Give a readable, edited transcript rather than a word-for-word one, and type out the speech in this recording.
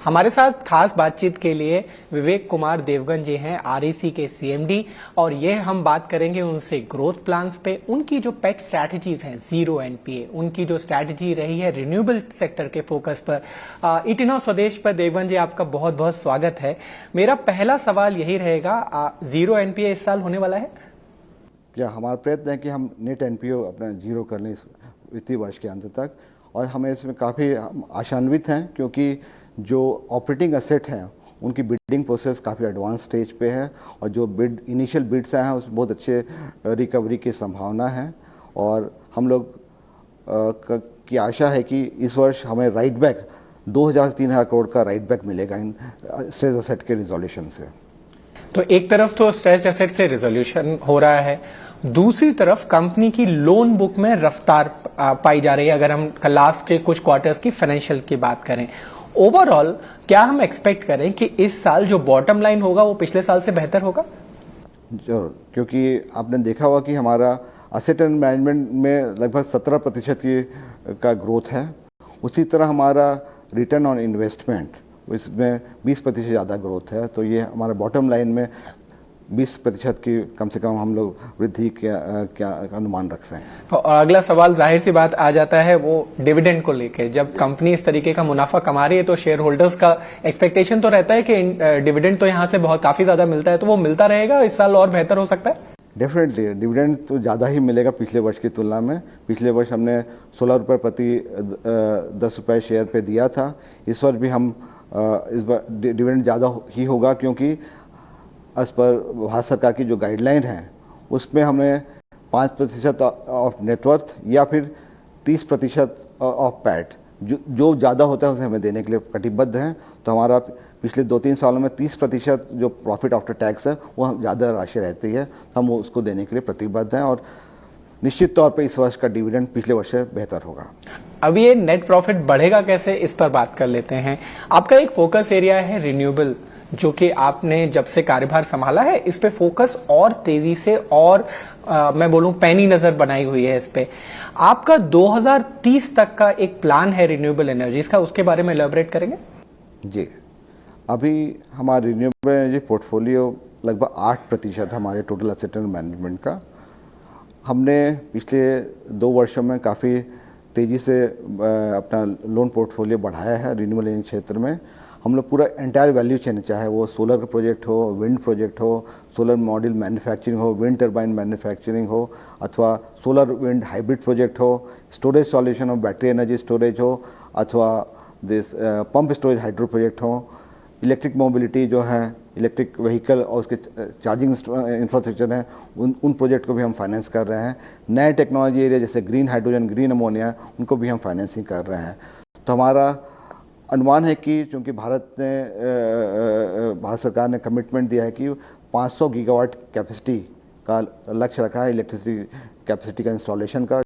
हमारे साथ खास बातचीत के लिए विवेक कुमार देवगन जी हैं, आरईसी के सीएमडी, और ये हम बात करेंगे उनसे ग्रोथ प्लान्स पे, उनकी जो पेट स्ट्रैटेजीज हैं, जीरो एनपीए, उनकी जो स्ट्रैटेजी रही है रिन्यूएबल सेक्टर के फोकस पर। इटिनो स्वदेश पर देवगन जी आपका बहुत बहुत स्वागत है। मेरा पहला सवाल यही रहेगा, जीरो एनपीए इस साल होने वाला है? क्या हमारा प्रयत्न है कि हम नेट एनपीओ अपना जीरो कर लें इस वित्तीय वर्ष के अंत तक, और हमें इसमें काफ़ी आशान्वित हैं क्योंकि जो ऑपरेटिंग एसेट हैं उनकी बिडिंग प्रोसेस काफ़ी एडवांस स्टेज पे है, और जो इनिशियल बिड्स हैं उसमें बहुत अच्छे रिकवरी की संभावना है। और हम लोग की आशा है कि इस वर्ष हमें राइट बैक 2000 से 3000 करोड़ का राइट बैक मिलेगा इन स्ट्रेस एसेट के रिजोल्यूशन से। तो एक तरफ तो स्ट्रेस एसेट से रिजोल्यूशन हो रहा है, दूसरी तरफ कंपनी की लोन बुक में रफ्तार पाई जा रही है। अगर हम लास्ट के कुछ क्वार्टर्स की फाइनेंशियल की बात करें, ओवरऑल क्या हम एक्सपेक्ट करें कि इस साल जो बॉटम लाइन होगा वो पिछले साल से बेहतर होगा? जरूर, क्योंकि आपने देखा होगा कि हमारा असेट एंड मैनेजमेंट में लगभग 17% का ग्रोथ है। उसी तरह हमारा रिटर्न ऑन इन्वेस्टमेंट इसमें 20% ज़्यादा ग्रोथ है। तो ये हमारा बॉटम लाइन में 20% की कम से कम हम लोग वृद्धि क्या अनुमान रख रहे हैं। और अगला सवाल जाहिर सी बात आ जाता है वो डिविडेंड को लेके। जब कंपनी इस तरीके का मुनाफा कमा रही है तो शेयर होल्डर्स का एक्सपेक्टेशन तो रहता है कि डिविडेंड तो यहाँ से बहुत काफी ज्यादा मिलता है, तो वो मिलता रहेगा इस साल और बेहतर हो सकता है? डेफिनेटली डिविडेंड तो ज़्यादा ही मिलेगा पिछले वर्ष की तुलना में। पिछले वर्ष हमने 16 रुपये प्रति 10 रुपये शेयर पे दिया था। इस वर्ष भी हम इस बार डिविडेंड ज़्यादा ही होगा, क्योंकि एज पर भारत सरकार की जो गाइडलाइन है उसमें हमें 5% ऑफ नेटवर्थ या फिर 30% ऑफ पैट जो ज़्यादा होता है उसे हमें देने के लिए कटिबद्ध हैं। तो हमारा पिछले 2-3 सालों में 30% जो प्रॉफिट आफ्टर टैक्स है वो ज़्यादा राशि रहती है, तो हम उसको देने के लिए प्रतिबद्ध हैं। और निश्चित तौर पे इस वर्ष का डिविडेंड पिछले वर्ष से बेहतर होगा। अब ये नेट प्रॉफिट बढ़ेगा कैसे, इस पर बात कर लेते हैं। आपका एक फोकस एरिया है रिन्यूएबल, जो कि आपने जब से कार्यभार संभाला है इस पे फोकस और तेजी से और मैं बोलूं पैनी नजर बनाई हुई है इस पे। आपका 2030 तक का एक प्लान है रिन्यूएबल एनर्जीज का, उसके बारे में एलैबोरेट करेंगे? जी, अभी हमारा रिन्यूएबल एनर्जी पोर्टफोलियो लगभग 8% हमारे टोटल एसेट मैनेजमेंट का। हमने पिछले 2 वर्षों में काफ़ी तेज़ी से अपना लोन पोर्टफोलियो बढ़ाया है रिन्यूएबल एनर्जी क्षेत्र में। हम लोग पूरा एंटायर वैल्यू चेन, चाहे वो सोलर का प्रोजेक्ट हो, विंड प्रोजेक्ट हो, सोलर मॉड्यूल मैन्युफैक्चरिंग हो, विंड टर्बाइन मैन्युफैक्चरिंग हो, अथवा सोलर विंड हाइब्रिड प्रोजेक्ट हो, स्टोरेज सॉल्यूशन हो, बैटरी एनर्जी स्टोरेज हो, अथवा this pump storage hydro project हो, इलेक्ट्रिक मोबिलिटी जो है, इलेक्ट्रिक व्हीकल और उसके चार्जिंग इंफ्रास्ट्रक्चर हैं, उन प्रोजेक्ट को भी हम फाइनेंस कर रहे हैं। नए टेक्नोलॉजी एरिया जैसे ग्रीन हाइड्रोजन, ग्रीन अमोनिया, उनको भी हम फाइनेंसिंग कर रहे हैं। तो हमारा अनुमान है कि चूँकि भारत सरकार ने कमिटमेंट दिया है कि 500 गीगावाट कैपेसिटी का लक्ष्य रखा है इलेक्ट्रिसिटी कैपेसिटी का इंस्टॉलेशन का,